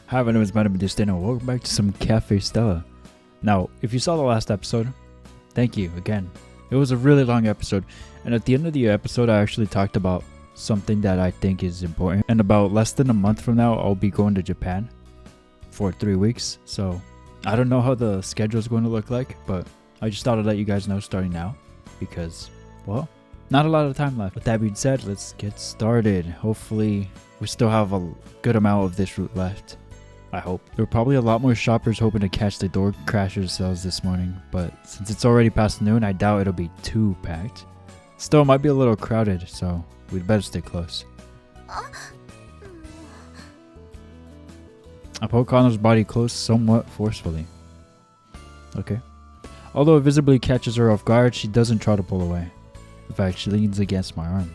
Hi, my name is VitaminDStain and welcome back to some Cafe Stella. Now, if you saw the last episode, thank you again. It was a really long episode, and at the end of the episode I actually talked about something that I think is important. And about less than a month from now, I'll be going to Japan for 3 weeks. So I don't know how the schedule is going to look like, but I just thought I'd let you guys know starting now because, well, not a lot of time left. With that being said, let's get started. Hopefully we still have a good amount of this route left. I hope. There were probably a lot more shoppers hoping to catch the door crasher sales this morning, but since it's already past noon, I doubt it'll be too packed. Still, it might be a little crowded, so we'd better stay close. I poke Kanna's body close somewhat forcefully. Okay. Although it visibly catches her off guard, she doesn't try to pull away. In fact, she leans against my arm.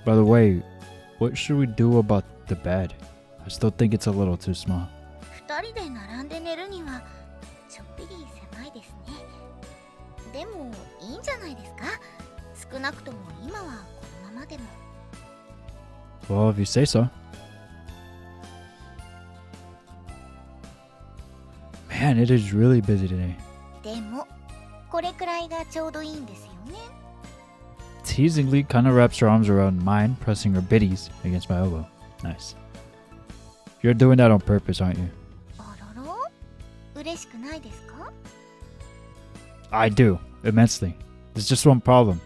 By the way, what should we do about the bed? I still think it's a little too small. Well, if you say so. Man, it is really busy today. Teasingly, Kanna wraps her arms around mine, pressing her biddies against my elbow. Nice. You're doing that on purpose, aren't you? I do, immensely. There's just one problem.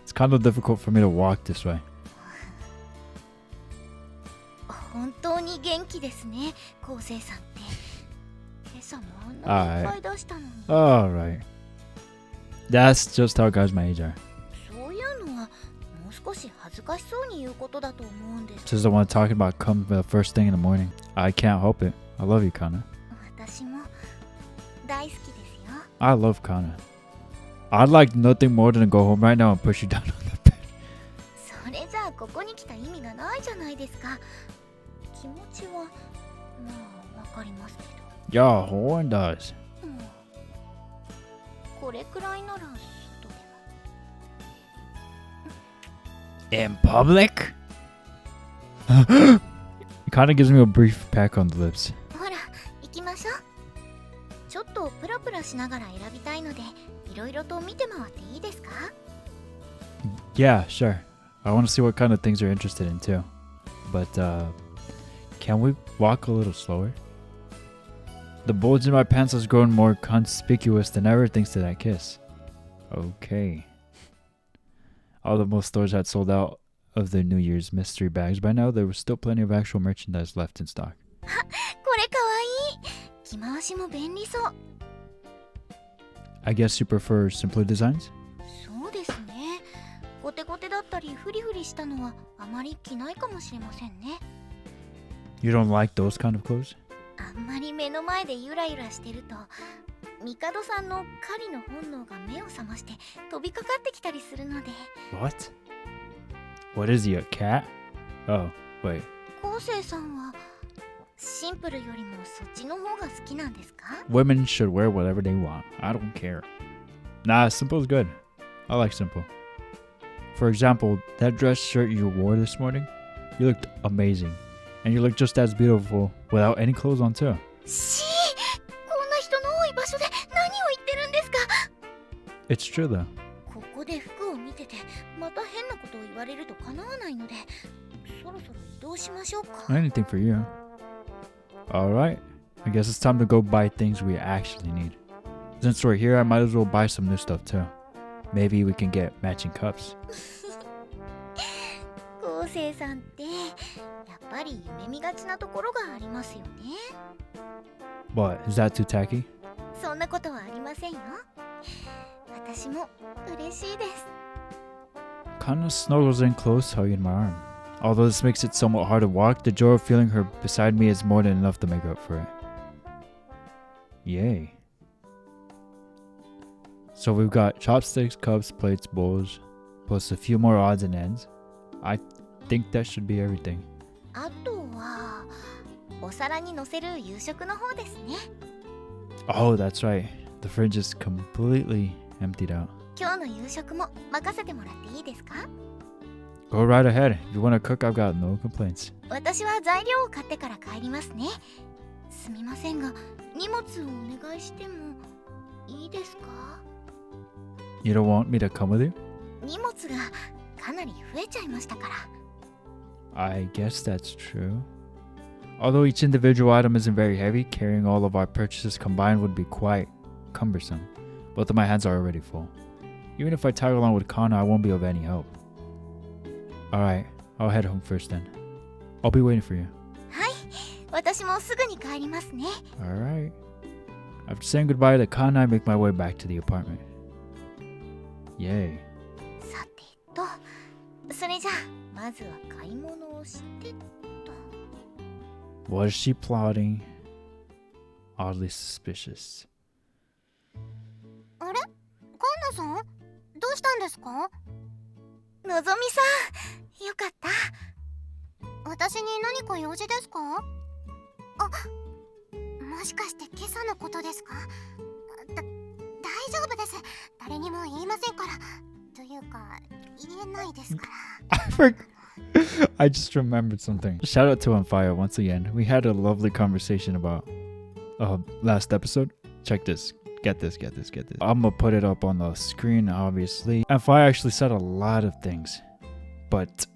It's kind of difficult for me to walk this way. Alright. That's just how guys my age are. Just don't want to talk about come the first thing in the morning. I can't help it. I love you, Kanna. I love Kanna. I'd like nothing more than to go home right now and push you down on the bed. Your horn does. In public? It kind of gives me a brief peck on the lips. Yeah, sure. I want to see what kind of things you're interested in too. But can we walk a little slower? The bulge in my pants has grown more conspicuous than ever thanks to that kiss. Okay. Although most stores had sold out of their New Year's mystery bags by now, there was still plenty of actual merchandise left in stock. I guess you prefer simpler designs? You don't like those kind of clothes? What? What is he, a cat? Oh, wait. Women should wear whatever they want. I don't care. Nah, simple's good. I like simple. For example, that dress shirt you wore this morning, you looked amazing. And you look just as beautiful without any clothes on too. It's true though. Anything for you. Alright, I guess it's time to go buy things we actually need. Since we're here, I might as well buy some new stuff too. Maybe we can get matching cups. What, is that too tacky? Kanna snuggles in close, hugging my arm. Although this makes it somewhat hard to walk, the joy of feeling her beside me is more than enough to make up for it. Yay. So we've got chopsticks, cups, plates, bowls, plus a few more odds and ends. I think that should be everything. Oh, that's right. The fridge is completely emptied out. Go right ahead. If you want to cook, I've got no complaints. 私は材料を買ってから帰りますね。すみませんが、荷物をお願いしてもいいですか？ You don't want me to come with you? 荷物がかなり増えちゃいましたから。I guess that's true. Although each individual item isn't very heavy, carrying all of our purchases combined would be quite cumbersome. Both of my hands are already full. Even if I tag along with Kanna, I won't be of any help. Alright, I'll head home first then. I'll be waiting for you. はい、私もすぐに帰りますね。Alright. After saying goodbye to Kanna, I make my way back to the apartment. Yay. さてと、それじゃあまずは買い物をしてと。Was she plotting? Oddly suspicious. あれ？カンナさん？どうしたんですか？のぞみさん、よかった。私に何か用事ですか？あ、もしかして今朝のことですか？大丈夫です。誰にも言いませんから。というか、言えないですから。I just remembered something. Shout out to Onfire once again. We had a lovely conversation about last episode. Check this. Get this. I'm gonna put it up on the screen, obviously. Onfire actually said a lot of things. But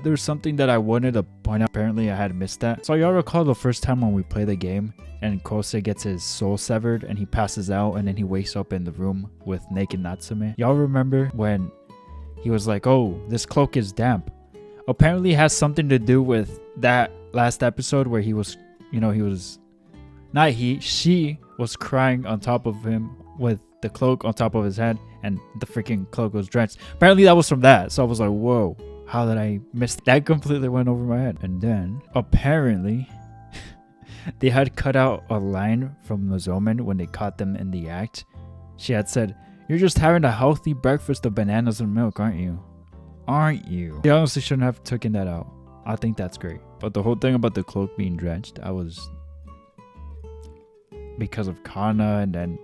there's something that I wanted to point out. Apparently, I had missed that. So y'all recall the first time when we play the game and Kosei gets his soul severed and he passes out and then he wakes up in the room with naked Natsume? Y'all remember when he was like, oh, this cloak is damp? Apparently it has something to do with that last episode where he was, she was crying on top of him with the cloak on top of his head and the freaking cloak was drenched. Apparently that was from that. So I was like, whoa, how did I miss that? Completely went over my head. And then apparently they had cut out a line from Nozomen when they caught them in the act. She had said, you're just having a healthy breakfast of bananas and milk, aren't you? They honestly shouldn't have taken that out. I think that's great. But the whole thing about the cloak being drenched, I was because of Kanna and then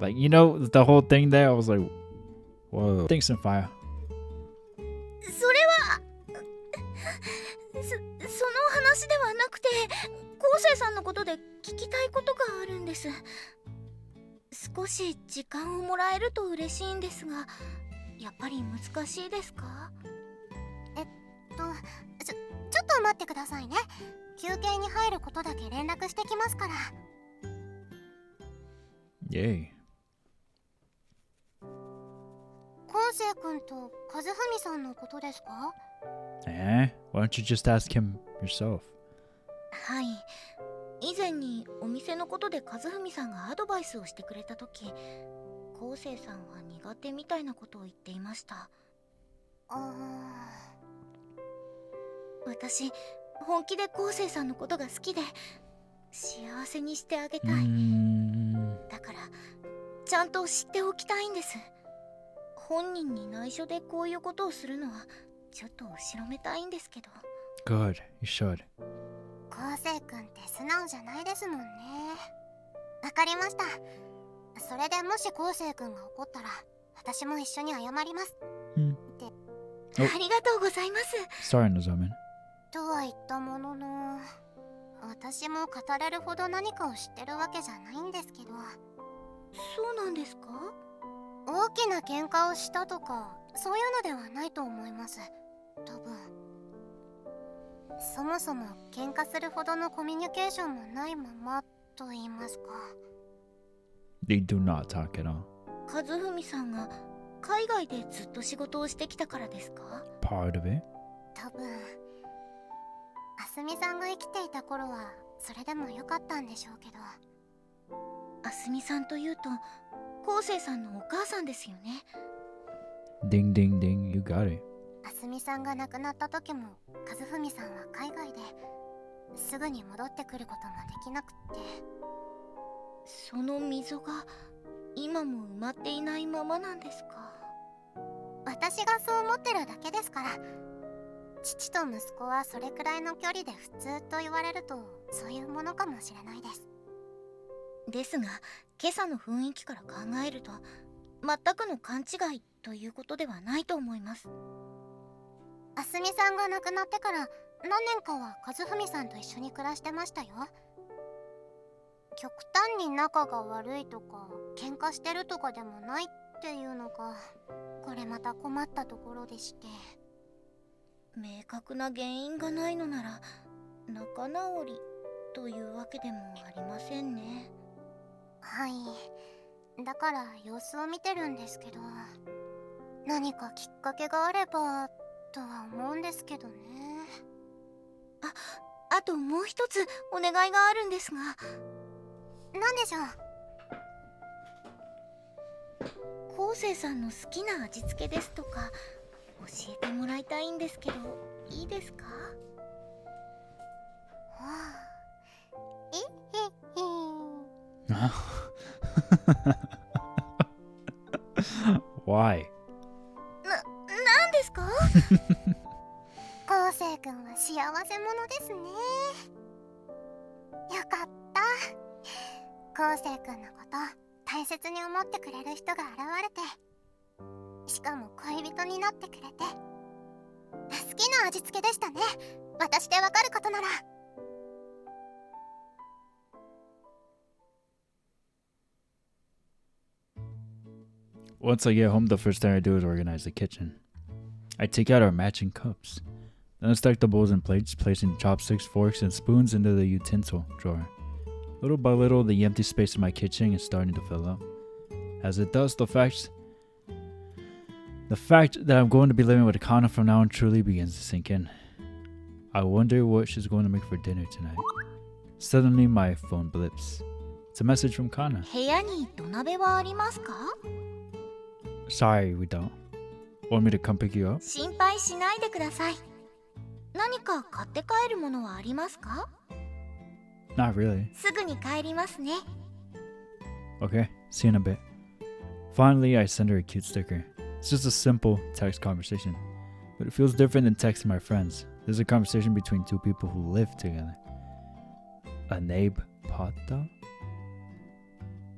the whole thing there, I was like, whoa. Thanks, Onfire. それはその話ではなくて、昴生さんのことで聞きたいことがあるんです。少し時間をもらえると嬉しいんですが、やっぱり難しいですか？ちょっと待ってくださいね。休憩に入ることだけ連絡してきますから。イェイ。昴生君と和文さんのことですか？ Why don't you just ask him yourself? はい。以前にお店のことで和文さんがアドバイスをしてくれたとき、昴生さんは苦手みたいなことを言っていました。私、本気で昴生さんのことが好きで幸せにしてあげたい。だからちゃんと知っておきたいんです。本人に内緒でこういうことをするのはちょっと後ろめたいんですけど。 Good, you should. 昴生君って素直じゃないですもんね。わかりました。それでもし昴生君が怒ったら私も一緒に謝ります。ありがとうございます。 Sorry, Nozomen. とは言ったものの、私も語れるほど何かを知ってるわけじゃないんですけど。そうなんですか？大きな喧嘩をしたとかそういうのではないと思います。多分そもそも喧嘩するほどのコミュニケーションもないままと言いますか。 They do not talk at all. 和文さんが海外でずっと仕事をしてきたからですか？ Part of it. 多分あすみさんが生きていた頃はそれでもよかったんでしょうけど。あすみさんというと昴生さんのお母さんですよね。 Ding ding ding, you got it. あすみさんが亡くなった時も和文さんは海外ですぐに戻ってくることもできなくって。その溝が今も埋まっていないままなんですか？私がそう思ってるだけですから。父と息子はそれくらいの距離で普通と言われるとそういうものかもしれないです。ですが今朝の雰囲気から考えると全くの勘違いということではないと思います。あすみさんが亡くなってから何年かは和文さんと一緒に暮らしてましたよ。極端に仲が悪いとか喧嘩してるとかでもないっていうのがこれまた困ったところでして。明確な原因がないのなら仲直りというわけでもありませんね。はい、だから様子を見てるんですけど、何かきっかけがあればとは思うんですけどね。あともう一つお願いがあるんですが。何でしょう。昴生さんの好きな味付けですとか教えてもらいたいんですけど、いいですか？はあ、いへへ。Why? なんですか？昴生くんは幸せ者ですね。よかった。昴生くんのこと大切に思ってくれる人が現れて、しかも恋人になってくれて。好きな味付けでしたね。私でわかることなら。Once I get home, the first thing I do is organize the kitchen. I take out our matching cups. Then I stack the bowls and plates, placing chopsticks, forks, and spoons into the utensil drawer. Little by little, the empty space in my kitchen is starting to fill up. As it does, the fact that I'm going to be living with Kanna from now on truly begins to sink in. I wonder what she's going to make for dinner tonight. Suddenly, my phone blips. It's a message from Kanna. 部屋に土鍋はありますか？ Sorry, we don't. Want me to come pick you up? 心配しないでください。何か買って帰るものはありますか？ Not really. すぐに帰りますね。 Okay, see you in a bit. Finally, I send her a cute sticker. It's just a simple text conversation, but it feels different than texting my friends. There's a conversation between two people who live together. A Nabe Pata?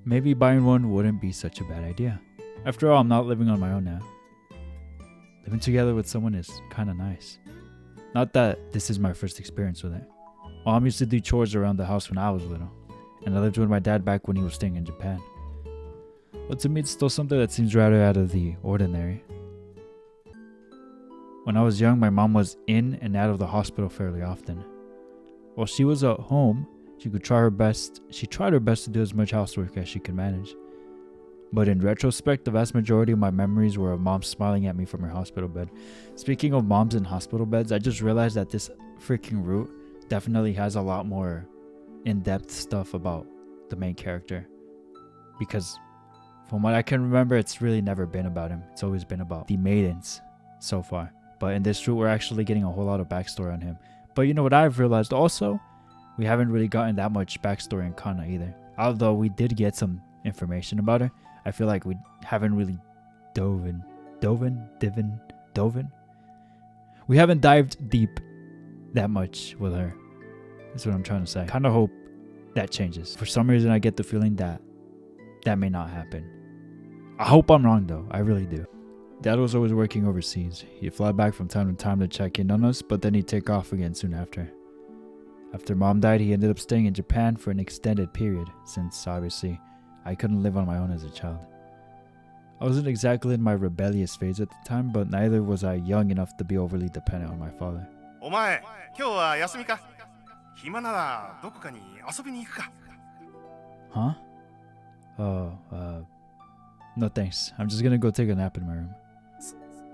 Maybe buying one wouldn't be such a bad idea. After all, I'm not living on my own now. Living together with someone is kinda nice. Not that this is my first experience with it. Mom used to do chores around the house when I was little, and I lived with my dad back when he was staying in Japan. But to me, it's still something that seems rather out of the ordinary. When I was young, my mom was in and out of the hospital fairly often. While she was at home, she tried her best to do as much housework as she could manage. But in retrospect, the vast majority of my memories were of mom smiling at me from her hospital bed. Speaking of moms in hospital beds, I just realized that this freaking route definitely has a lot more in-depth stuff about the main character. Because from what I can remember, it's really never been about him. It's always been about the maidens so far. But in this route, we're actually getting a whole lot of backstory on him. But you know what I've realized also? We haven't really gotten that much backstory in Kanna either. Although we did get some information about her, I feel like we haven't really we haven't dived deep that much with her. That's what I'm trying to say. Kind of hope that changes. For some reason, I get the feeling that may not happen. I hope I'm wrong though. I really do. Dad was always working overseas. He'd fly back from time to time to check in on us, but then he'd take off again soon after. After Mom died, he ended up staying in Japan for an extended period, since obviously I couldn't live on my own as a child. I wasn't exactly in my rebellious phase at the time, but neither was I young enough to be overly dependent on my father. お前、今日は休みか？暇ならどこかに遊びに行くか？ Huh? No thanks. I'm just gonna go take a nap in my room.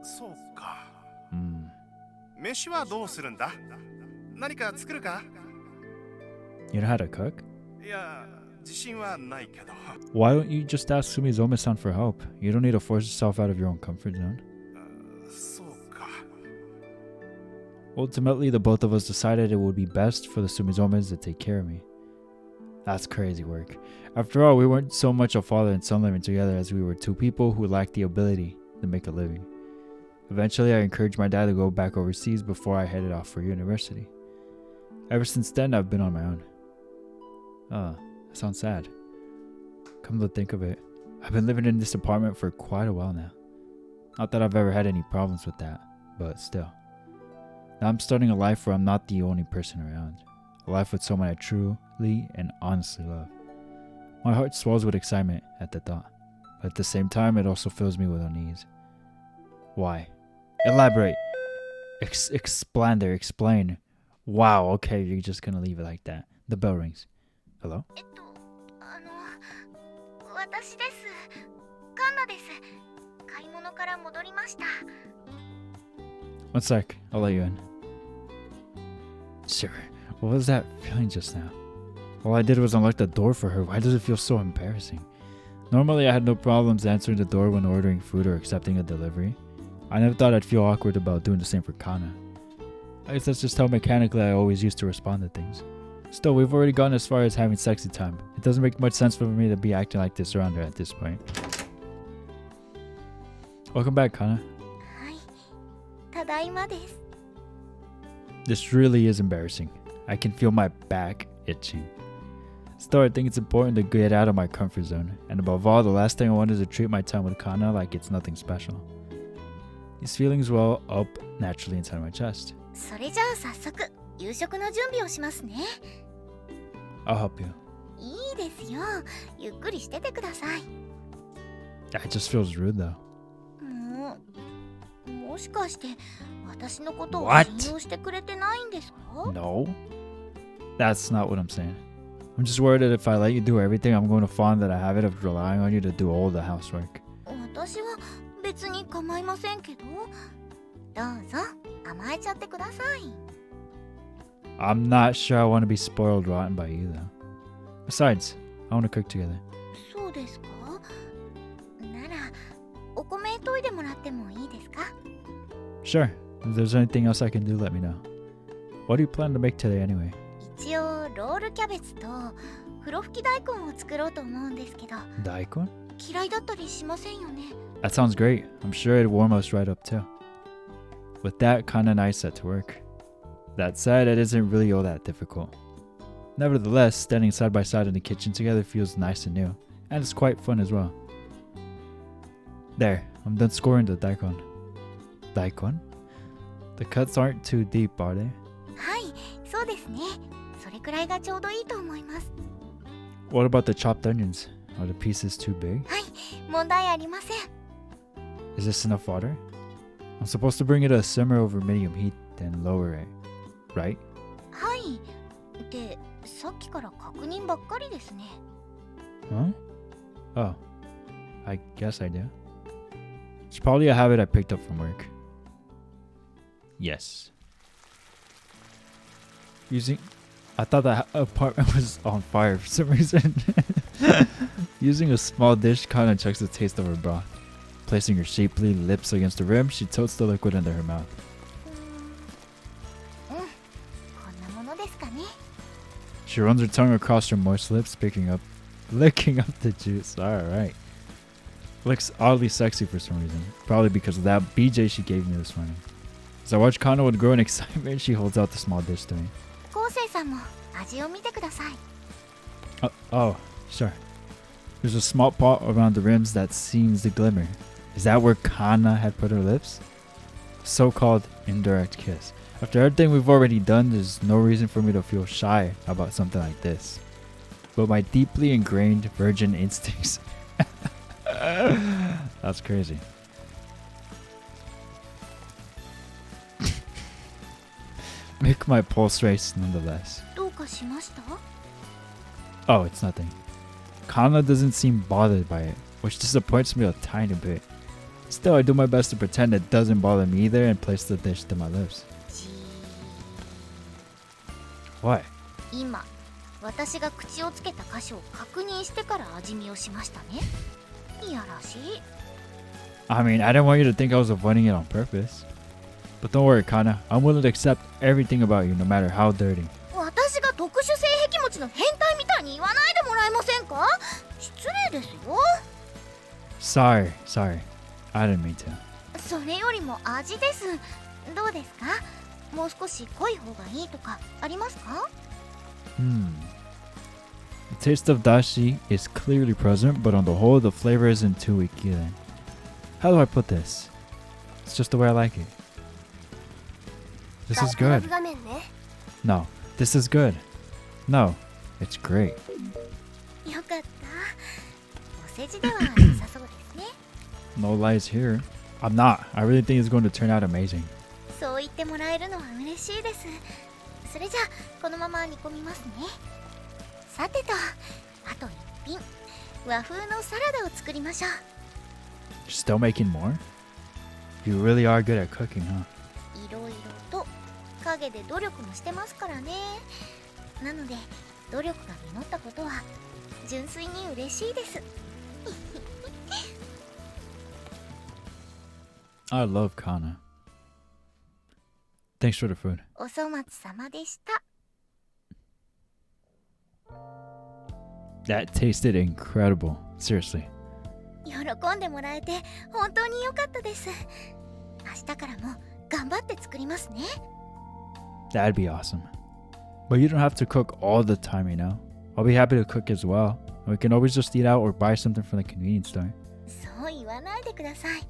そうか。飯はどうするんだ？何か作るか？ You know how to cook? いや、自信はないけど。 Why don't you just ask Sumizome-san for help? You don't need to force yourself out of your own comfort zone. そうか。 Ultimately, the both of us decided it would be best for the Sumizomes to take care of me. That's crazy work. After all, we weren't so much a father and son living together as we were two people who lacked the ability to make a living. Eventually, I encouraged my dad to go back overseas before I headed off for university. Ever since then, I've been on my own. That sounds sad. Come to think of it, I've been living in this apartment for quite a while now. Not that I've ever had any problems with that, but still. Now I'm starting a life where I'm not the only person around. A life with someone I truly and honestly love. My heart swells with excitement at the thought, but at the same time it also fills me with unease. Why? Elaborate. Explain. Wow, okay, you're just gonna leave it like that. The bell rings. Hello? 私です。カンナです。買い物から戻りました。One sec, I'll let you in. Sure. What was that feeling just now? All I did was unlock the door for her. Why does it feel so embarrassing? Normally I had no problems answering the door when ordering food or accepting a delivery. I never thought I'd feel awkward about doing the same for Kanna. I guess that's just how mechanically I always used to respond to things. Still, we've already gone as far as having sexy time. It doesn't make much sense for me to be acting like this around her at this point. Welcome back, Kanna. はい。ただいまです。 This really is embarrassing. I can feel my back itching. Still, I think it's important to get out of my comfort zone. And above all, the last thing I want is to treat my time with Kanna like it's nothing special. These feelings well up naturally inside my chest. それじゃあ早速夕食の準備をしますね。 I'll help you. いいですよ。ゆっくりしててください。 It just feels rude though. もしかして私のことを What? 信用してくれてないんですか？ No. That's not what I'm saying. I'm just worried that if I let you do everything, I'm going to fall into the habit of relying on you to do all the housework. 私は別に構いませんけど。どうぞ甘えちゃってください。 I'm not sure I want to be spoiled rotten by you though. Besides, I want to cook together. そうですか？ならお米研いでもらってもいいですか？ Sure. If there's anything else I can do, let me know. What do you plan to make today anyway? 一応ロールキャベツとふろふき大根を作ろうと思うんですけど。 Daikon? 嫌いだったりしませんよね。 That sounds great. I'm sure it'd warm us right up too. With that, Kanna and I set to work. That said, it isn't really all that difficult. Nevertheless, standing side by side in the kitchen together feels nice and new, and it's quite fun as well. There, I'm done scoring the daikon. Daikon? The cuts aren't too deep, are they? はい、そうですね。それくらいがちょうどいいと思います。 What about the chopped onions? Are the pieces too big? はい、問題ありません。 Is this enough water? I'm supposed to bring it to a simmer over medium heat, then lower it, right? はい。で、さっきから確認ばっかりですね。 Huh? Oh, I guess I do. It's probably a habit I picked up from work. Yes. I thought that apartment was on fire for some reason. Using a small dish, Kanna checks the taste of her broth. Placing her shapely lips against the rim, she totes the liquid into her mouth. こんなものですかね。 She runs her tongue across her moist lips, licking up the juice. Alright. Looks oddly sexy for some reason. Probably because of that BJ she gave me this morning. As I watch Kanna with growing excitement, she holds out the small dish to me. 昴生さんも味を見てください。 Oh, sure. There's a small pot around the rims that seems to glimmer. Is that where Kanna had put her lips? So-called indirect kiss. After everything we've already done, there's no reason for me to feel shy about something like this. But my deeply ingrained virgin instincts... That's crazy. Make my pulse race nonetheless. どうかしました？ Oh, it's nothing. Kanna doesn't seem bothered by it, which disappoints me a tiny bit. Still, I do my best to pretend it doesn't bother me either and place the dish to my lips. じ What? ー今、私が口をつけた箇所を確認してから味見をしましたね。いやらしい。 I mean, I didn't want you to think I was avoiding it on purpose. But don't worry, Kanna. I'm willing to accept everything about you, no matter how dirty. 私が特殊性癖持ちの変態みたいに言わないでもらえませんか？失礼ですよ。 Sorry. I didn't mean to. それよりも味です。どうですか？もう少し濃い方がいいとかありますか？ The taste of dashi is clearly present, but on the whole, the flavor isn't too weak either. How do I put this? It's just the way I like it. This is good. 画面ね。 No, this is good. No, it's great. よかった。お世辞ではなさそうですね。 No lies here. I'm not. I really think it's going to turn out amazing. そう言ってもらえるのは嬉しいです。それじゃあこのまま煮込みますね。さてと、あと一品、和風のサラダを作りましょう。 You're still making more? You really are good at cooking, huh? いろいろと陰で努力もしてますからね。なので努力が実ったことは純粋に嬉しいです。 I love Kanna. Thanks for the food. お粗末様でした。 That tasted incredible. Seriously. 喜んでもらえて本当に良かったです。明日からも頑張って作りますね。 That'd be awesome. But you don't have to cook all the time, you know? I'll be happy to cook as well. We can always just eat out or buy something from the convenience store. そう言わないでください。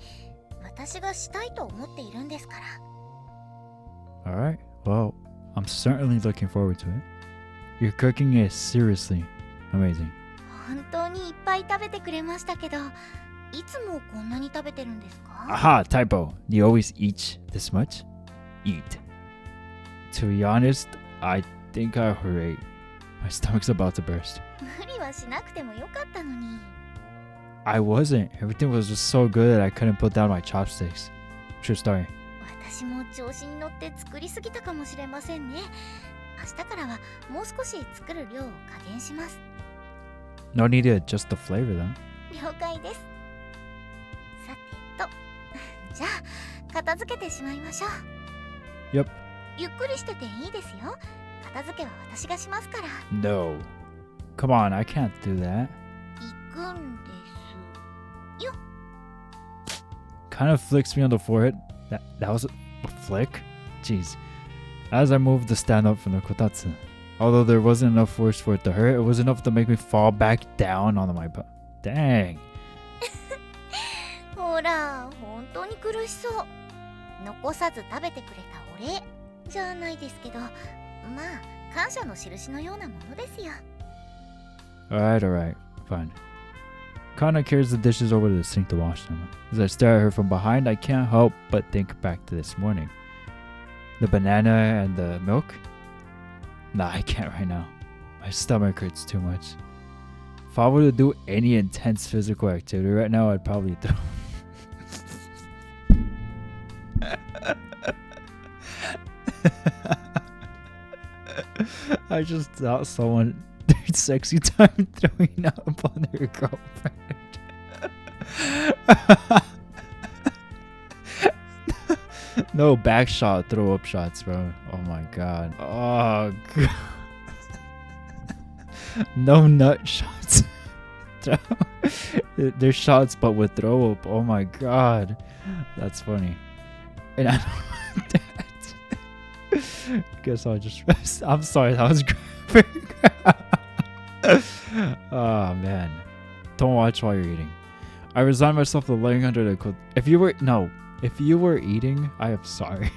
私がしたいと思っているんですから。 Alright, well, I'm certainly looking forward to it. Your cooking is seriously amazing. 本当にいっぱい食べてくれましたけど、いつもこんなに食べてるんですか？ Aha, typo. Do you always eat this much? Eat. To be honest, I think I overate. My stomach's about to burst. 無理はしなくてもよかったのに。 I wasn't. Everything was just so good that I couldn't put down my chopsticks. True story. 私も調子に乗って作りすぎたかもしれませんね。明日からはもう少し作る量を加減します。 No need to adjust the flavor though. 了解です。さてと、じゃあ片付けてしまいましょう。 Yep. ゆっくりしてていいですよ。片付けは私がしますから。 No. Come on, I can't do that. 行くんですよ。 Kind of flicks me on the forehead. That was a flick? Jeez. As I moved to stand up from the kotatsu. Although there wasn't enough force for it to hurt, it was enough to make me fall back down on my butt. Dang. ほら、本当に苦しそう。残さず食べてくれたお礼じゃないですけど、まあ感謝の印のようなものですよ。 Alright, fine. Kanna carries the dishes over to the sink to wash them. As I stare at her from behind, I can't help but think back to this morning. The banana and the milk? Nah, I can't right now. My stomach hurts too much. If I were to do any intense physical activity right now, I'd probably throw. I just thought someone did sexy time throwing up on their girlfriend. No back shot, throw up shots, bro. Oh my god. Oh god. No nut shots. There's shots, but with throw up. Oh my god. That's funny. And I don't like that. Guess I'll just rest. I'm sorry, that was graphic. Oh man. Don't watch while you're eating. I resign myself to laying under the If you were eating, I am sorry.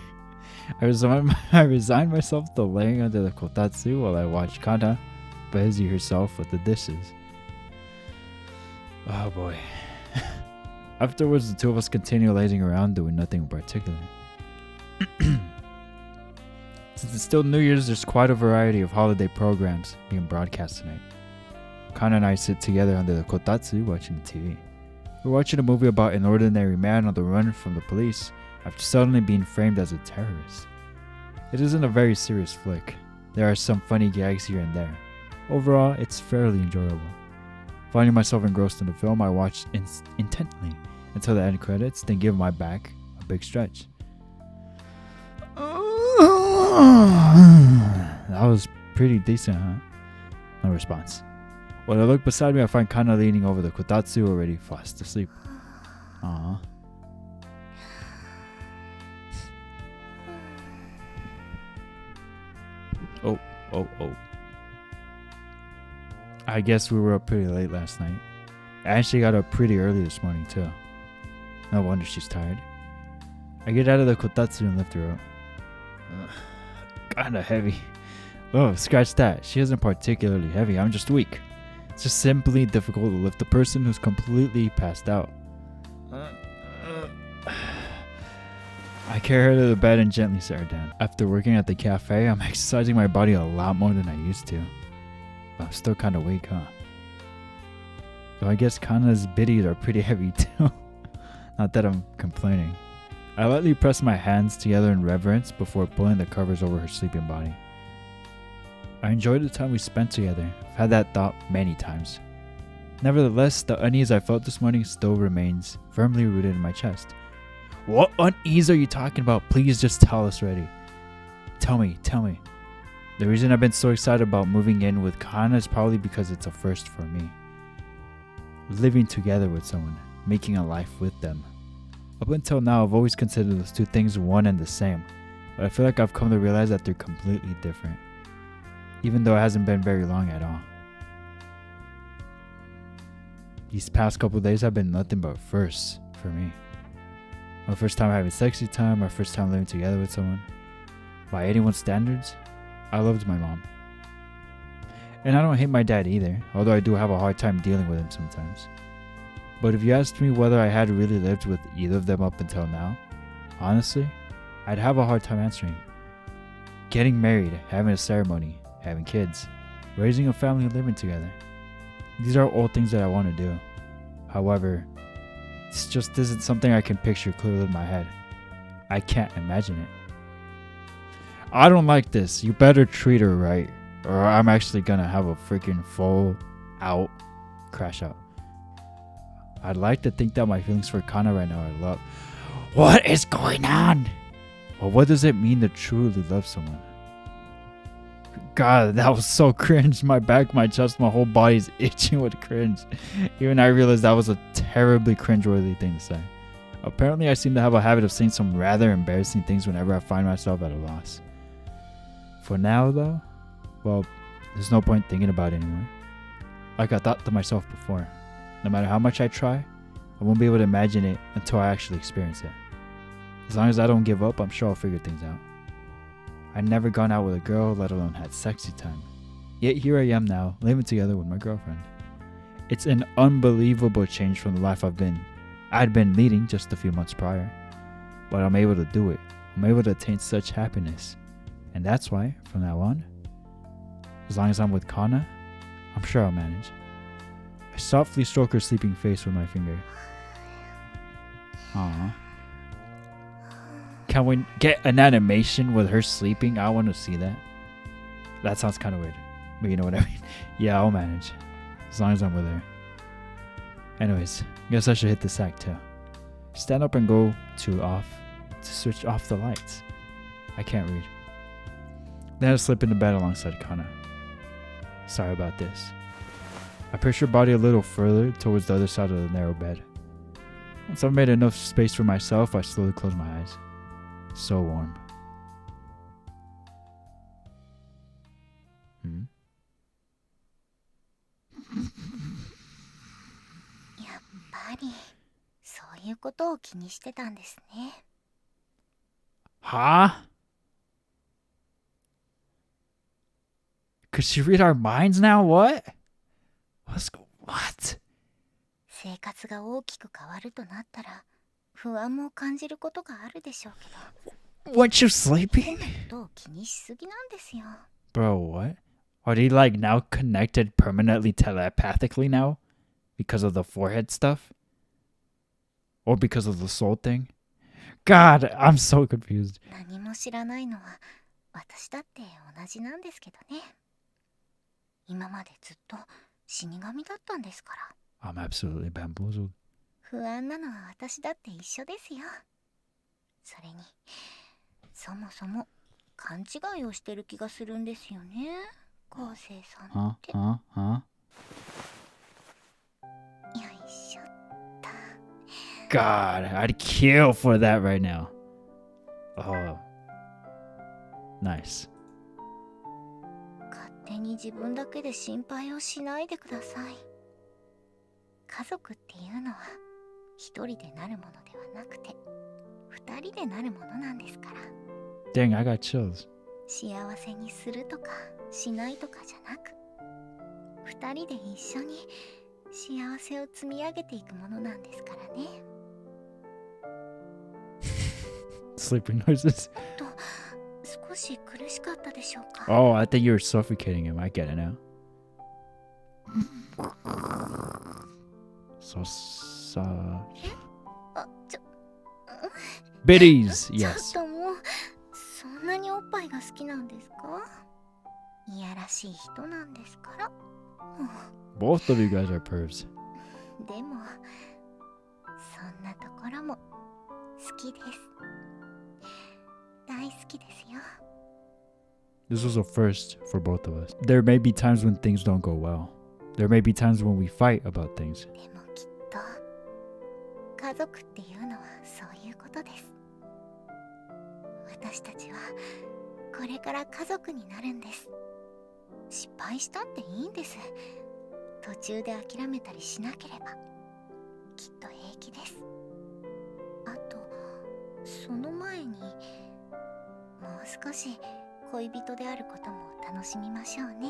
I resign myself to laying under the kotatsu while I watch Kanna busy herself with the dishes. Oh boy. Afterwards, the two of us continue lazing around doing nothing in particular. Since it's still New Year's, there's quite a variety of holiday programs being broadcast tonight. Kanna and I sit together under the kotatsu watching TV. We're watching a movie about an ordinary man on the run from the police after suddenly being framed as a terrorist. It isn't a very serious flick. There are some funny gags here and there. Overall, it's fairly enjoyable. Finding myself engrossed in the film, I watched intently until the end credits, then give my back a big stretch. That was pretty decent, huh? No response. When I look beside me, I find Kanna leaning over the kotatsu, already fast asleep. Aww. Oh. I guess we were up pretty late last night. I actually got up pretty early this morning too. No wonder she's tired. I get out of the kotatsu and lift her up. Kinda heavy. Oh, scratch that. She isn't particularly heavy. I'm just weak. It's just simply difficult to lift a person who's completely passed out. I carry her to the bed and gently set her down. After working at the cafe, I'm exercising my body a lot more than I used to. But I'm still kinda weak, huh? So I guess Kanna's biddies are pretty heavy too. Not that I'm complaining. I lightly press my hands together in reverence before pulling the covers over her sleeping body. I enjoyed the time we spent together. I've had that thought many times. Nevertheless, the unease I felt this morning still remains firmly rooted in my chest. What unease are you talking about? Please just tell us already. Tell me. The reason I've been so excited about moving in with Kanna is probably because it's a first for me. Living together with someone, making a life with them. Up until now, I've always considered those two things one and the same, but I feel like I've come to realize that they're completely different, even though it hasn't been very long at all. These past couple days have been nothing but firsts for me. My first time having sexy time, my first time living together with someone. By anyone's standards, I loved my mom. And I don't hate my dad either, although I do have a hard time dealing with him sometimes. But if you asked me whether I had really lived with either of them up until now, honestly, I'd have a hard time answering. Getting married, having a ceremony, having kids, raising a family and living together. These are all things that I want to do. However, this just isn't something I can picture clearly in my head. I can't imagine it. I don't like this. You better treat her right, or I'm actually gonna have a freaking full out crash out. I'd like to think that my feelings for Kanna right now are love. What is going on? Well, what does it mean to truly love someone? God, that was so cringe. My back, my chest, my whole body's itching with cringe. Even I realized that was a terribly cringeworthy thing to say. Apparently, I seem to have a habit of saying some rather embarrassing things whenever I find myself at a loss. For now, though, well, there's no point thinking about it anymore. Like I thought to myself before, no matter how much I try, I won't be able to imagine it until I actually experience it. As long as I don't give up, I'm sure I'll figure things out. I'd never gone out with a girl, let alone had sexy time. Yet here I am now, living together with my girlfriend. It's an unbelievable change from the life I'd been leading just a few months prior. But I'm able to do it. I'm able to attain such happiness. And that's why, from now on, as long as I'm with Kanna, I'm sure I'll manage. I softly stroke her sleeping face with my finger. Aww. Can we get an animation with her sleeping? I want to see that. That sounds kind of weird, but you know what I mean. Yeah, I'll manage, as long as I'm with her. Anyways, guess I should hit the sack too. Stand up and go to switch off the lights. I can't read. Then I slip into bed alongside Kanna. Sorry about this. I push her body a little further towards the other side of the narrow bed. Once I've made enough space for myself, I slowly close my eyes. So warm. やっぱりそういうことを気にしてたんですね。Huh? Could she read our minds now? What? What? 生活が大きく変わるとなったら不安も感じることがあるでしょうけど。Weren't you sleeping? ことを気にしすぎなんですよ。 Bro, what? Are they like now connected permanently telepathically now? Because of the forehead stuff? Or because of the soul thing? God, I'm so confused. 何も知らないのは私だって同じなんですけどね。今までずっと死神だったんですから。I'm absolutely bamboozled. 不安なのは私だって一緒ですよ。それにそもそも勘違いをしてる気がするんですよね、昴生さんって。よいしょっと。 God, I'd kill for that right now. Oh. Nice. 勝手に自分だけで心配をしないでください。家族っていうのは一人でなるものではなくて二人でなるものなんですから。Dang, I got chills. 幸せにするとかしないとかじゃなく、二人で一緒に幸せを積み上げていくものなんですからね。Sleeping noises. 少し苦しかったでしょうか。 Oh, I think you were suffocating him. I get it now. So soft. あ、Biddies, ちょ yes. っともう、そんなにおっぱいが好きなんですか？いやらしい人なんですから。Both of you guys are pervs. でも、そんなところも好きです。大好きですよ。This was a first for both of us. There may be times when things don't go well. There may be times when we fight about things. でもきっと、家族っていうのはそういうことです。私たちはこれから家族になるんです。失敗したっていいんです。途中で諦めたりしなければきっと平気です。あとその前にもう少し恋人であることも楽しみましょうね。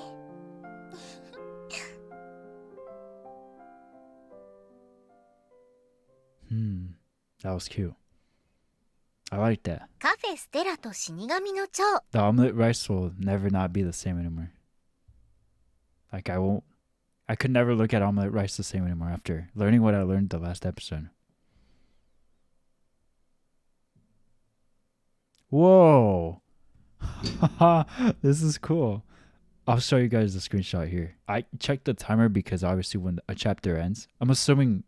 That was cute. I like that. カフェステラと死神の蝶。 The omelet rice will never not be the same anymore. Like I could never look at omelet rice the same anymore after learning what I learned the last episode. Whoa. This is cool. I'll show you guys the screenshot here. I checked the timer because obviously when a chapter ends, I'm assuming,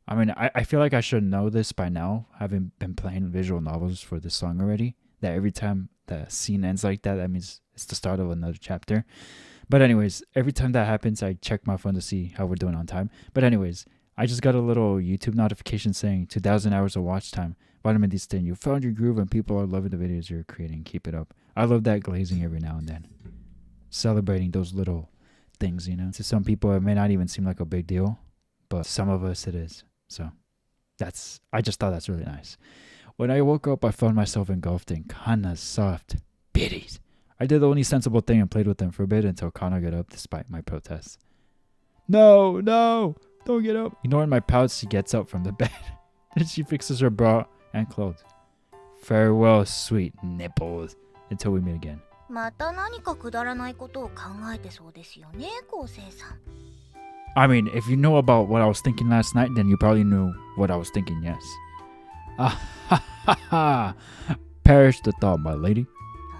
I feel like I should know this by now, having been playing visual novels for this song already, that every time the scene ends like that, that means it's the start of another chapter. But anyways, every time that happens, I check my phone to see how we're doing on time. But anyways, I just got a little YouTube notification saying 2,000 hours of watch time. VitaminDStain, you found your groove and people are loving the videos you're creating. Keep it up. I love that glazing every now and then. Celebrating those little things, you know. To some people, it may not even seem like a big deal, but some of us it is. So I just thought that's really nice. When I woke up, I found myself engulfed in Kanna's soft biddies. I did the only sensible thing and played with them for a bit until Kanna got up despite my protests. No, don't get up. Ignoring my pouts, she gets up from the bed. Then she fixes her bra and clothes. Farewell, sweet nipples. Until we meet again. また何かくだらないことを考えてそうですよね、昴生さん。I mean, if you know about what I was thinking last night, then you probably knew what I was thinking, yes. Ah ha ha ha. Perish the thought, my lady.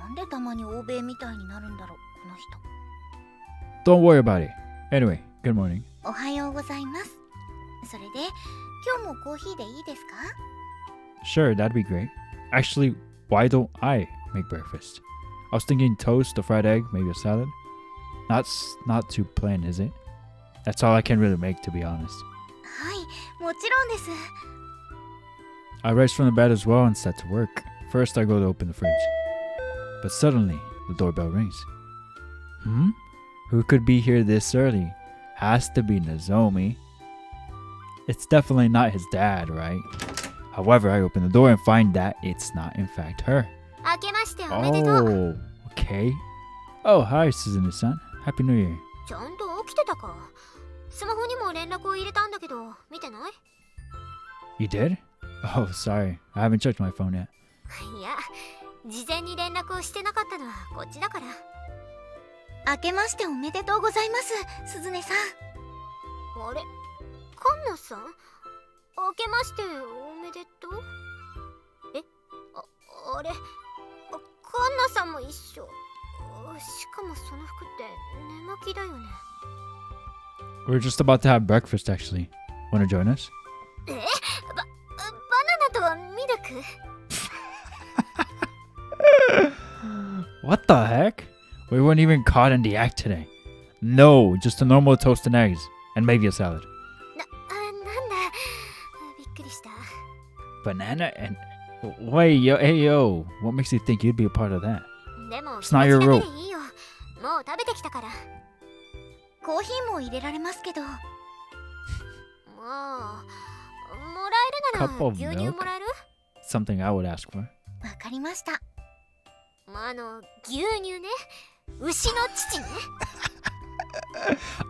なんでたまに欧米みたいになるんだろう、この人。 Don't worry about it. Anyway, good morning. おはようございます。それで、今日もコーヒーでいいですか？ Sure, that'd be great. Actually, why don't I make breakfast? I was thinking toast, a fried egg, maybe a salad. Not too plain, is it? That's all I can really make, to be honest. はい、もちろんです。 I rise from the bed as well and set to work. First, I go to open the fridge. But suddenly, the doorbell rings. Who could be here this early? Has to be Nozomi. It's definitely not his dad, right? However, I open the door and find that it's not in fact her. 明けましておめでとう。 Oh, okay. Oh, hi, Suzune-san. Happy New Year. ちゃんと起きてたか。スマホにも連絡を入れたんだけど、見てない？ You did? Oh, sorry. I haven't checked my phone yet. いや、事前に連絡をしてなかったのはこっちだから。明けましておめでとうございます、鈴音さん。あれ、カンナさん？明けましておめでとう？あれ、カンナさんも一緒。しかもその服って寝巻きだよね。We're just about to have breakfast, actually. Wanna join us? バナナとミルク？ What the heck? We weren't even caught in the act today. No, just a normal toast and eggs. And maybe a salad. なんだ。びっくりした。 Banana and... Wait, hey, yo. What makes you think you'd be a part of that? でも、 It's not your rule. いいよ。もう食べてきたから。コーヒーも入れられますけど。もらえるなら Cup of 牛乳 milk? もらえる？ Something I would ask for. わかりました。牛乳ね。牛の乳ね。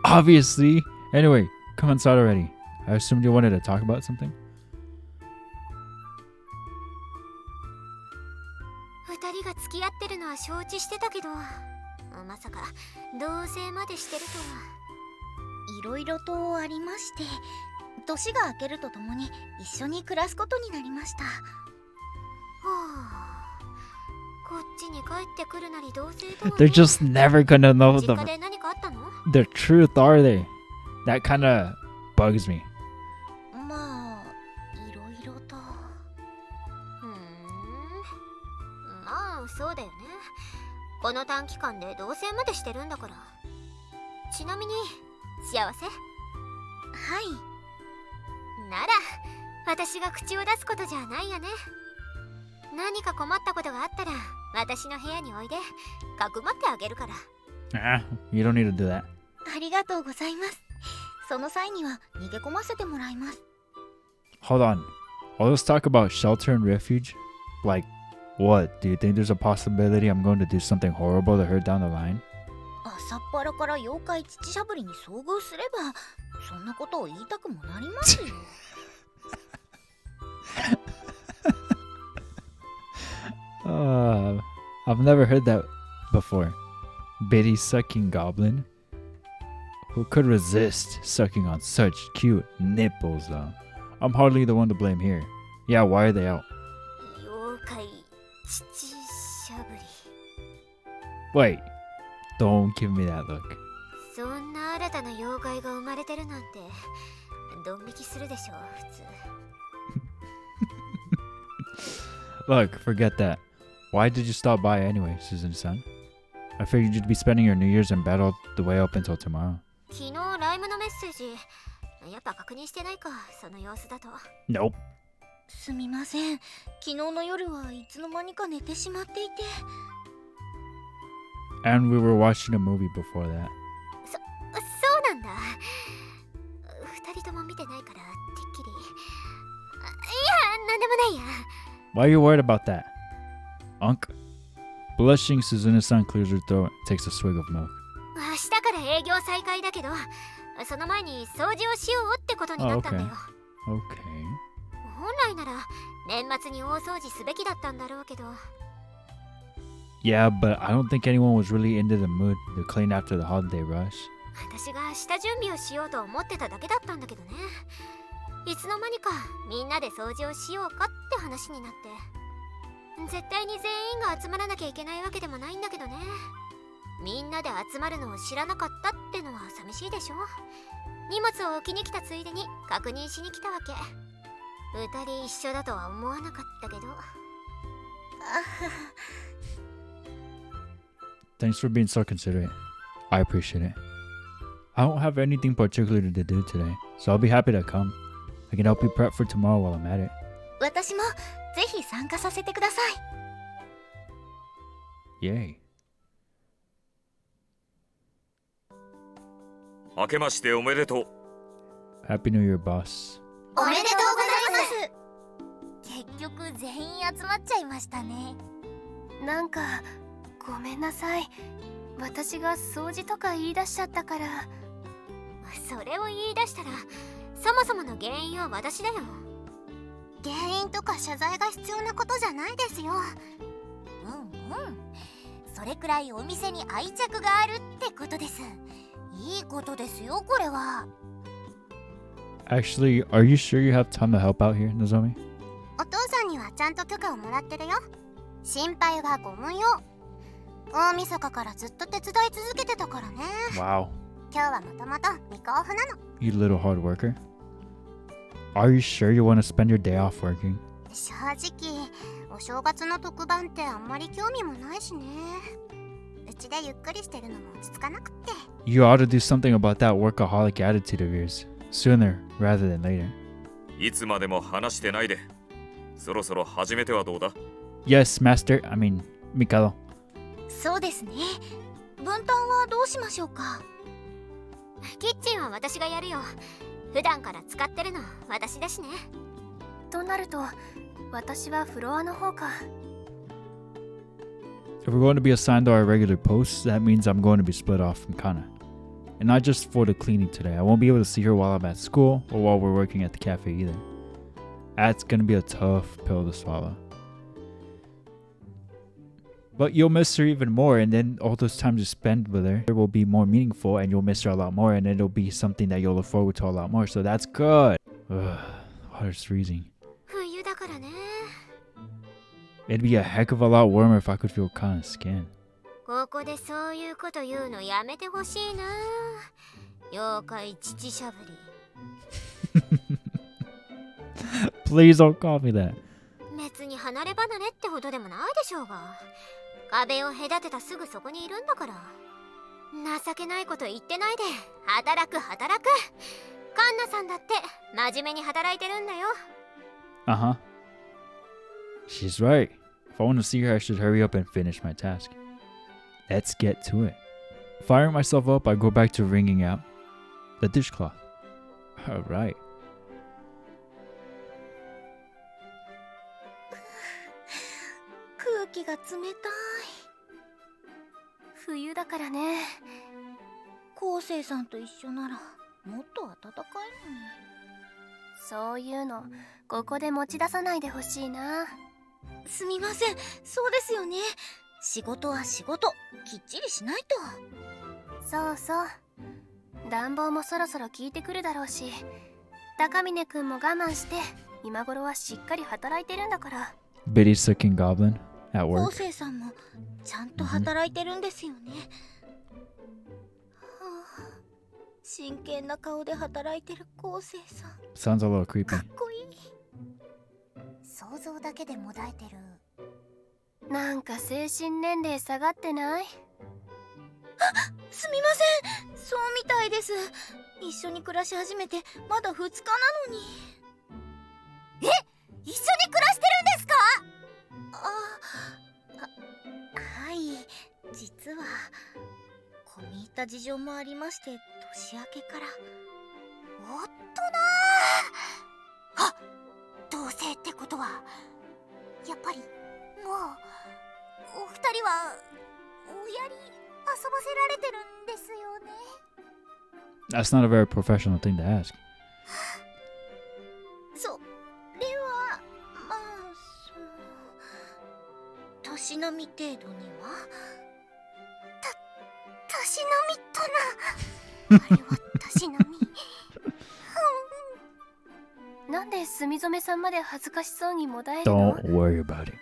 Obviously. Anyway, come inside already. I assumed you wanted to talk about something. 二人が付き合ってるのは承知してたけど、まさか同棲までしてるとは。いろいろとありまして、年が明けるとともに一緒に暮らすことになりました。はあ、こっちに帰ってくるなり同棲とはね。 They're just never gonna know 実家で何かあったの？ the truth, are they? That kind of bugs me. まあ、いろいろと。まあそうだよね。この短期間で同棲までしてるんだから。ちなみに幸せ？はい。なら私が口を出すことじゃないよね。何か困ったことがあったら私の部屋においで、かくまってあげるから。You don't need to do that. ありがとうございます。その際には逃げ込ませてもらいます。Hold on. All this talk about shelter and refuge? Like, what? Do you think there's a possibility I'm going to do something horrible to her down the line? 朝っぱらから妖怪乳しゃぶりに遭遇すれば、そんなことを言いたくもなりますよ。I've never heard that before. Bitty sucking goblin? Who could resist sucking on such cute nipples though? I'm hardly the one to blame here. Yeah, why are they out? 妖怪乳しゃぶり。 Wait, don't give me that look. そんな新たな妖怪が生まれてるなんて、ドン引きするでしょ普通。 Look, forget that. Why did you stop by anyway, Susan-san? I figured you'd be spending your New Year's in battle the way up until tomorrow. 昨日ライムのメッセージ、やっぱ確認してないか、その様子だと。 Nope. すみません。昨日の夜はいつの間にか寝てしまっていて。And we were watching a movie before that. そうなんだ。二人とも見てないからてっきり。いや、なんでもないや。 Why are you worried about that? Unk? Blushing, Suzuna-san clears her throat and takes a swig of milk. 明日から営業再開だけど、その前に掃除をしようってことになったんだよ。Okay. 本来なら年末に大掃除すべきだったんだろうけど。 Yeah, but I don't think anyone was really into the mood to clean after the holiday rush. 私が下準備をしようと思ってただけだったんだけどね。いつの間にかみんなで掃除をしようかって話になって。絶対に全員が集まらなきゃいけないわけでもないんだけどね。みんなで集まるのを知らなかったってのは寂しいでしょ。荷物を置きに来たついでに確認しに来たわけ。二人一緒だとは思わなかったけど。Thanks for being so considerate. I appreciate it. I don't have anything particular to do today, so I'll be happy to come. I can help you prep for tomorrow while I'm at it. 私もぜひ参加させてください。 Yay. 明けましておめでとう。 Happy New Year, boss. おめでとうございます。結局全員集まっちゃいましたね。なんかごめんなさい。私が掃除とか言い出しちゃったから。それを言い出したらそもそもの原因は私だよ。原因とか謝罪が必要なことじゃないですよ。それくらいお店に愛着があるってことです。いいことですよ、これは。 Actually, are you sure you have time to help out here, Nozomi? お父さんにはちゃんと許可をもらってるよ。心配はご無用。大晦日からずっと手伝い続けてたからね。 Wow. 今日はもともと未交付なの。 You little hard worker. Are you sure you want to spend your day off working? 正直お正月の特番ってあんまり興味もないしね。うちでゆっくりしてるのも落ち着かなくって。 You ought to do something about that workaholic attitude of yours. Sooner rather than later. いつまでも話してないで。そろそろ始めてはどうだ？ Yes, master. I mean, Mikado. そうですね。分担はどうしましょうか。キッチンは私がやるよ。普段から使ってるの私だしね。となると私はフロアの方か。If we're going to be assigned to our regular posts, that means I'm going to be split off from Kanna. And not just for the cleaning today. I won't be able to see her while I'm at school or while we're working at the cafe either. That's going to be a tough pill to swallow. But you'll miss her even more, and then all those times you spend with her will be more meaningful, and you'll miss her a lot more, and it'll be something that you'll look forward to a lot more. So that's good. Ugh, water's freezing. 冬だからね。 It'd be a heck of a lot warmer if I could feel Kanna's skin. ここでそういうこと言うのやめてほしいな。妖怪乳しゃぶり。Please don't call me that. 別に離れ離れってほどでもないでしょうが。壁を隔てたすぐそこにいるんだから。情けないこと言ってないで。働く働く。カンナさんだって真面目に働いてるんだよ。Uh-huh. She's right. If I want to see her, I should hurry up and finish my task. Let's get to it. Firing myself up, I go back to wringing out the dishcloth. Alright. 空気が冷たい。冬だからね。昴生さんと一緒ならもっと暖かいのに。そういうのここで持ち出さないでほしいな。すみません、そうですよね。仕事は仕事、きっちりしないと。そうそう。暖房もそろそろ効いてくるだろうし、高峰くんも我慢して今頃はしっかり働いてるんだから。Bitty sucking goblin at 昴 work. 生さんもちゃんと働いてるんですよね。はあ、真剣な顔で働いてる昴生さん。 Sounds a little creepy. かっこいい。想像だけでもだえてる。なんか精神年齢下がってない？すみません、そうみたいです。一緒に暮らし始めてまだ2日なのに。一緒に暮らしてるんですか？はい、実は込み入った事情もありまして、年明けから。おっとなー。あ、同棲ってことはやっぱりもうお二人は親に遊ばせられてるんですよね。 That's not a very professional thing to ask. それはまあ、たしなみ程度には。たしなみとな。あれはたしなみ。なんで墨染さんまで恥ずかしそうにもだえるの？ Don't worry about it. いえ、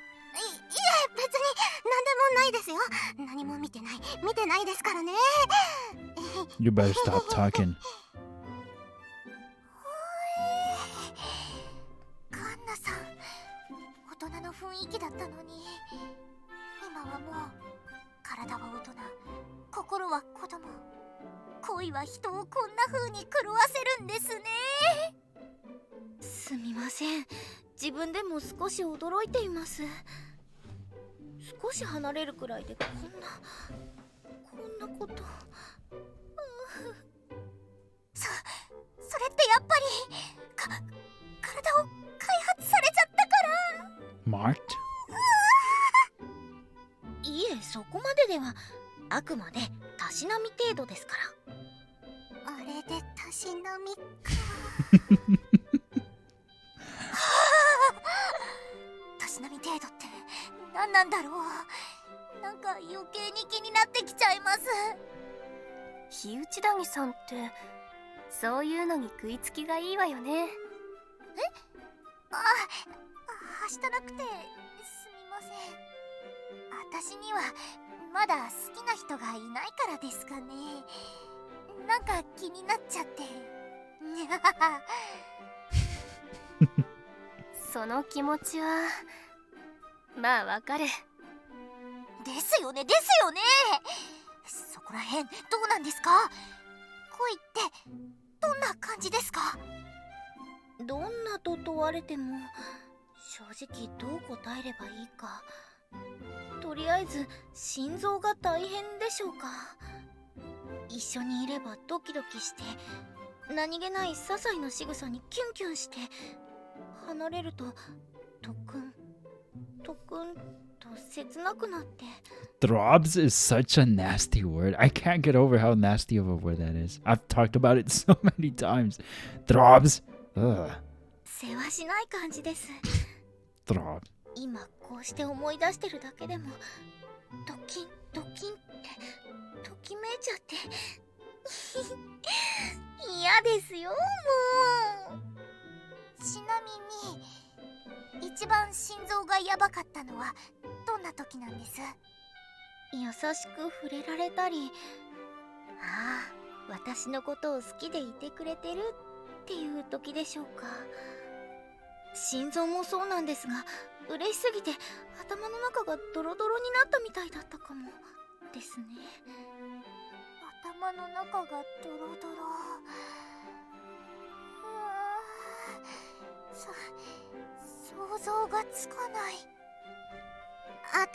別に何でもないですよ。何も見てないですからね。 You better stop talking. カンナさん、大人の雰囲気だったのに、今はもう体は大人、心は子供。恋は人をこんな風に狂わせるんですね。すみません、自分でも少し驚いています。少し離れるくらいでこんなこと。それってやっぱり体を開発されちゃったから。 Marked? いえ、そこまででは。あくまでたしなみ程度ですから。あれでたしなみか。たしなみ程度って何なんだろう。なんか余計に気になってきちゃいます。火打ち谷さんってそういうのに食いつきがいいわよね。はしたなくてすみません。私にはまだ好きな人がいないからですかね。なんか気になっちゃって。その気持ちはまあわかる。ですよねですよね。そこらへんどうなんですか？恋ってどんな感じですか？どんなと問われても正直どう答えればいいか。とりあえず心臓が大変でしょうか。一緒にいればドキドキして、何気ない些細な仕草にキュンキュンして、離れるとトクントクンと切なくなって。 Throbs is such a nasty word. I can't get over how nasty of a word that is. I've talked about it so many times. Throbs. Ugh. 世話しない感じです。 Throb. 今こうして思い出してるだけでもドキンドキンってときめいちゃって嫌ですよもう。ちなみに一番心臓がヤバかったのはどんな時なんです？優しく触れられたり、ああ私のことを好きでいてくれてるっていう時でしょうか。心臓もそうなんですが、嬉しすぎて頭の中がドロドロになったみたいだったかもですね。頭の中がドロドロ。想像がつかない。頭の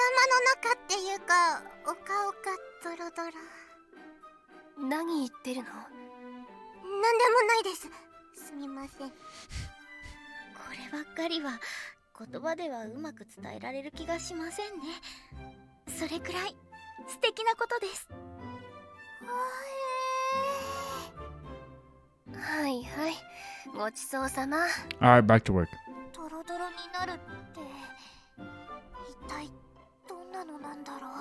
中っていうかお顔がドロドロ。何言ってるの？なんでもないです。すみません。こればっかりは言葉ではうまく伝えられる気がしませんね。それくらい素敵なことです。はいはい、ごちそうさま。 Alright, back to work. ドロドロになるって一体どんなのなんだろう。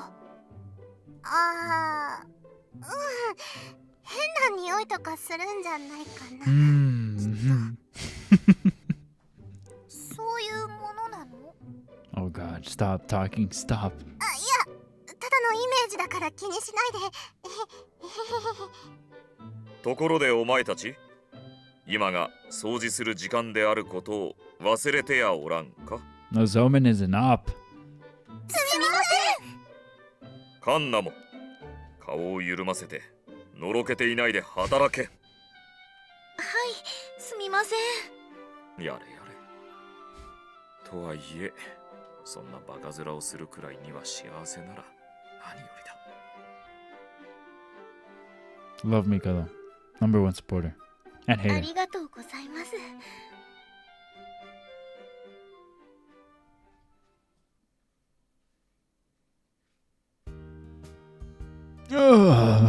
ああ、変な匂いとかするんじゃないかな。そういうものなの？ Oh god, stop talking, stop. あ、いや、ただのイメージだから気にしないで。ところでお前たち、今が掃除する時間であることを忘れてやおらんか？ No, Zoman is an op. すみません。カンナも顔を緩ませてのろけていないで働け。はい、すみません。やれやれ。とはいえ、そんなバカ面をするくらいには幸せなら何よりだ。 Love Mika though. Number one supporter. And あ hater. りがとうございます。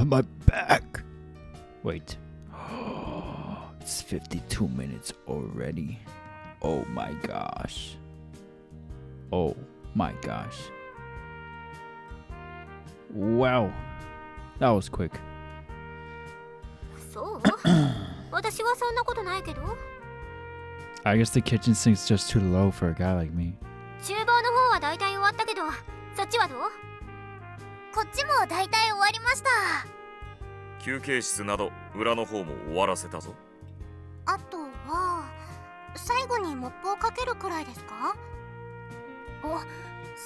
My back. Wait. It's 52 minutes already. Oh my gosh. Oh my gosh. Wow. That was quick. そう？私はそんなことないけど。 I guess the kitchen sink's just too low for a guy like me. 厨房の方は大体終わったけど、そっちはどう？こっちも大体終わりました。休憩室など裏の方も終わらせたぞ。あとは最後にモップをかけるくらいですか？お、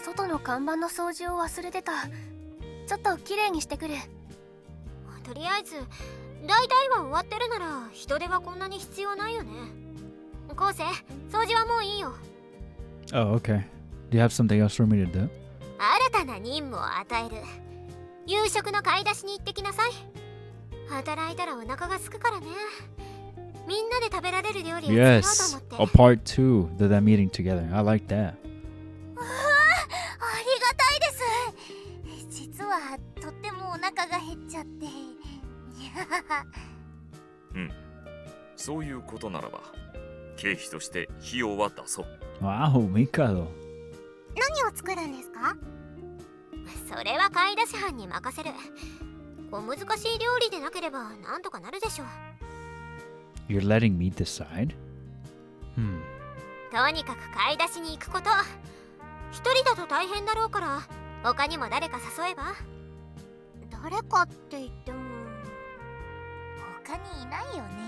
外の看板の掃除を忘れてた。ちょっときれいにしてくる。とりあえず大体は終わってるなら人手はこんなに必要ないよね。昴生、掃除はもういいよ。 Oh, okay. Do you have something else for me to do? 新たな任務を与える。夕食の買い出しに行ってきなさい。働いたらお腹が空くからね。みんなで食べられる料理を作ろうと Yes. 思って。 A part 2 of them eating together. I like that. ありがたいです。実はとってもお腹が減っちゃって。うん。そういうことならば、経費として費用は出そう。Wow, Mika though. 何を作るんですか？それは買い出し班に任せる。お難しい料理でなければなんとかなるでしょう。 You're letting me decide? とにかく買い出しに行くこと。一人だと大変だろうから他にも誰か誘えば。誰かって言っても他にいないよね。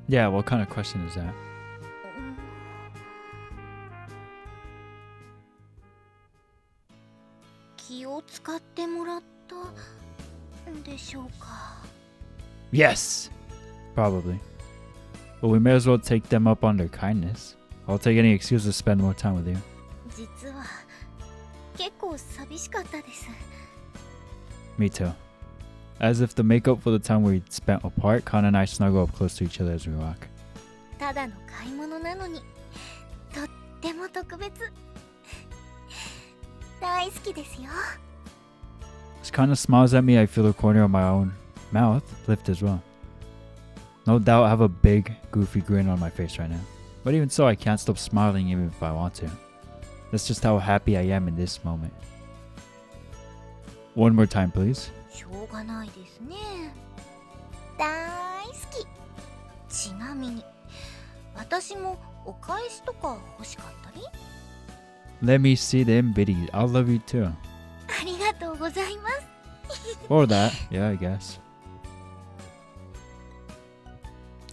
Yeah, what kind of question is that? 気を使ってもらったんでしょうか。 Yes! Probably. But we may as well take them up on their kindness. I'll take any excuse to spend more time with you. 実は結構寂しかったです。 Me too. As if to make up for the time we spent apart, Kanna and I snuggle up close to each other as we walk. ただの買い物なのにとっても特別。大好きですよ。 As Kanna smiles at me, I feel the corner of my own mouth lift as well. No doubt I have a big, goofy grin on my face right now. But even so, I can't stop smiling even if I want to. That's just how happy I am in this moment. One more time, please. しょうがないですね。大好き。ちなみに私もお返しとか欲しかったり。 Let me see them biddies. I'll love you too. ありがとうございます。 Or that. Yeah, I guess.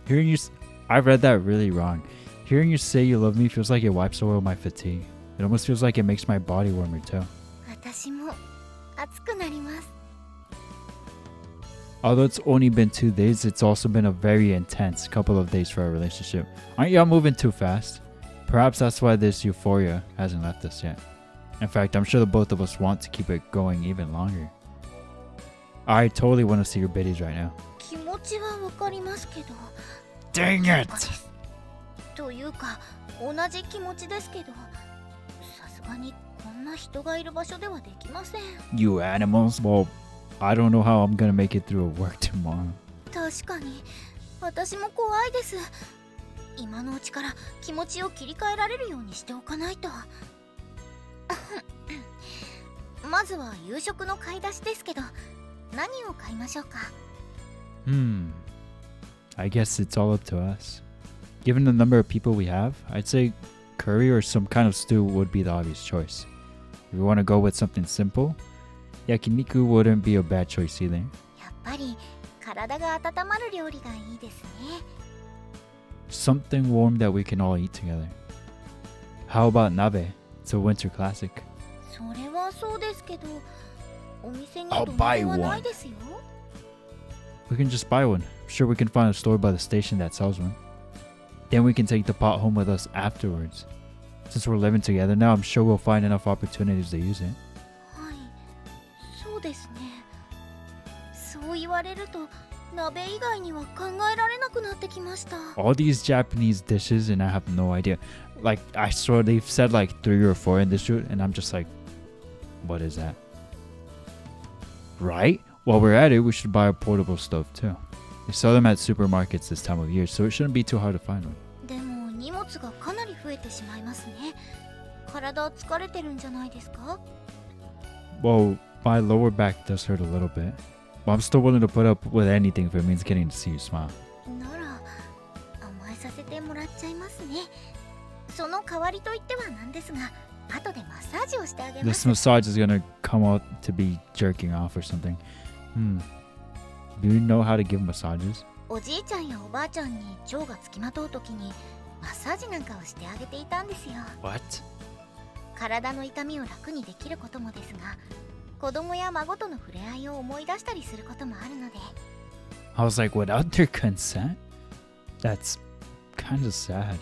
Hearing you... I read that really wrong. Hearing you say you love me feels like it wipes away my fatigue. It almost feels like it makes my body warmer too. 私も熱くなります。 Although it's only been 2 days, it's also been a very intense couple of days for our relationship. Aren't y'all moving too fast? Perhaps that's why this euphoria hasn't left us yet. In fact, I'm sure the both of us want to keep it going even longer. I totally want to see your biddies right now. 気持ちはわかりますけど。 Dang そう it! ですというか同じ気持ちですけど、さすがにこんな人がいる場所ではできません。 You animals? Well, I don't know how I'm gonna make it through work tomorrow. 確かに私も怖いです。今のうちから気持ちを切り替えられるようにしておかないと。まずは夕食の買い出しですけど、何を買いましょうか。 I guess it's all up to us. Given the number of people we have, I'd say curry or some kind of stew would be the obvious choice. If we want to go with something simple, yakiniku wouldn't be a bad choice either. やっぱり体が温まる料理がいいですね。 Something warm that we can all eat together. How about nabe? It's a winter classic. それはそうですけど、お店に I'll 土 buy 鍋は one. ないですよ。 We can just buy one. I'm sure we can find a store by the station that sells one. Then we can take the pot home with us afterwards. Since we're living together now, I'm sure we'll find enough opportunities to use it. はい、そうですね。そう言われると鍋以外には考えられなくなってきました。 All these Japanese dishes and I have no idea. Like, I swear they've said like 3 or 4 in this shoot and I'm just like, what is that? Right? While we're at it, we should buy a portable stove too. They sell them at supermarkets this time of year, so it shouldn't be too hard to find one. でも荷物がかなり増えてしまいますね。体疲れてるんじゃないですか？ Well, my lower back does hurt a little bit. But I'm still willing to put up with anything if it means getting to see you smile. なら甘えさせてもらっちゃいますね。その代わりといってはなんですが、後でマッサージをしてあげま This す。 massage is gonna come out to be jerking off or something. Do you know how to give massages? おじいちゃんやおばあちゃんに腸がつきまとうときにマッサージなんかをしてあげていたんですよ。 What? 体の痛みを楽にできることもですが、子供や孫との触れ合いを思い出したりすることもあるので。 I was like, without their consent? That's kind of sad.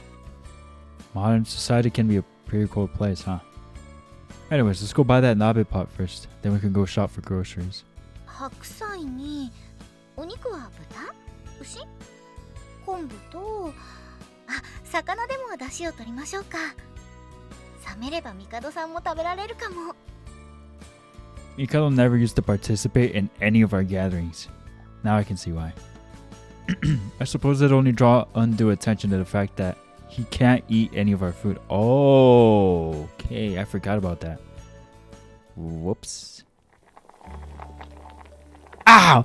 Modern society can be a pretty cool place, huh? Anyways, let's go buy that nabe pot first. Then we can go shop for groceries. 白菜にお肉は豚、牛、昆布と魚でも出汁を取りましょうか。冷めれば帝さんも食べられるかも。 Mikado never used to participate in any of our gatherings. Now I can see why. I suppose it'd only draw undue attention to the fact that he can't eat any of our food. Oh, okay. I forgot about that. Whoops. Ow!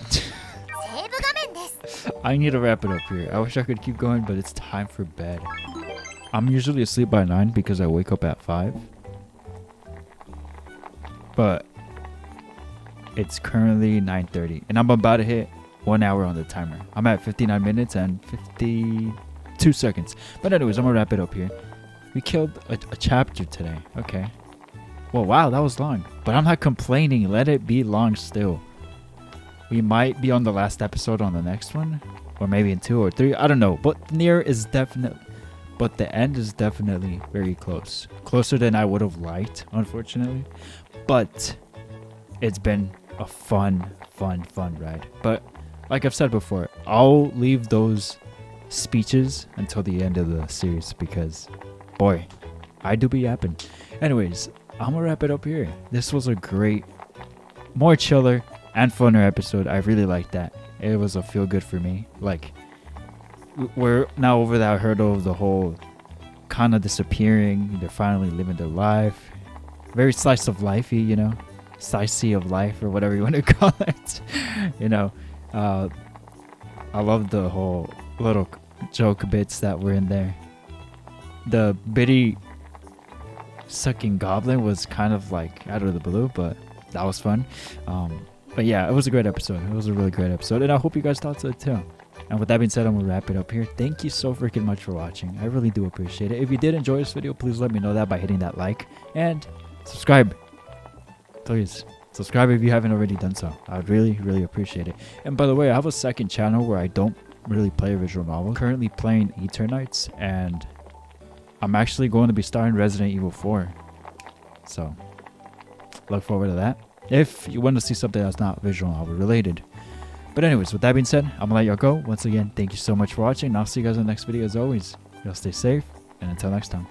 セーブ画面です。 I need to wrap it up here. I wish I could keep going, but it's time for bed. I'm usually asleep by 9 because I wake up at 5. But it's currently 9:30 and I'm about to hit 1 hour on the timer. I'm at 59 minutes and 52 seconds. But anyways, I'm gonna wrap it up here. We killed a chapter today. Okay. Well, wow, that was long. But I'm not complaining. Let it be long still. We might be on the last episode on the next one. Or maybe in 2 or 3. I don't know. But the end is definitely very close. Closer than I would have liked, unfortunately. But it's been a fun ride. But like I've said before, I'll leave those speeches until the end of the series because, boy, I do be yapping. Anyways, I'm gonna wrap it up here. This was a great, more chiller and funner episode. I really liked that. It was a feel good for me. Like, we're now over that hurdle of the whole Kanna disappearing. They're finally living their life. Very slice of lifey, you know, slicey of life, or whatever you want to call it. You know, I love the whole little joke bits that were in there. The bitty sucking goblin was kind of like out of the blue, but that was fun. But yeah, it was a great episode. It was a really great episode, and I hope you guys thought so too. And with that being said, I'm gonna wrap it up here. Thank you so freaking much for watching. I really do appreciate it. If you did enjoy this video, please let me know that by hitting that like and subscribe. Please subscribe if you haven't already done so. I would really appreciate it. And by the way, I have a second channel where I don't really play visual novels. Currently playing Eternights, and I'm actually going to be starting Resident Evil 4. So look forward to that if you want to see something that's not visual novel related. But anyways, with that being said, I'm gonna let y'all go. Once again, thank you so much for watching, and I'll see you guys in the next video. As always, y'all stay safe, and until next time.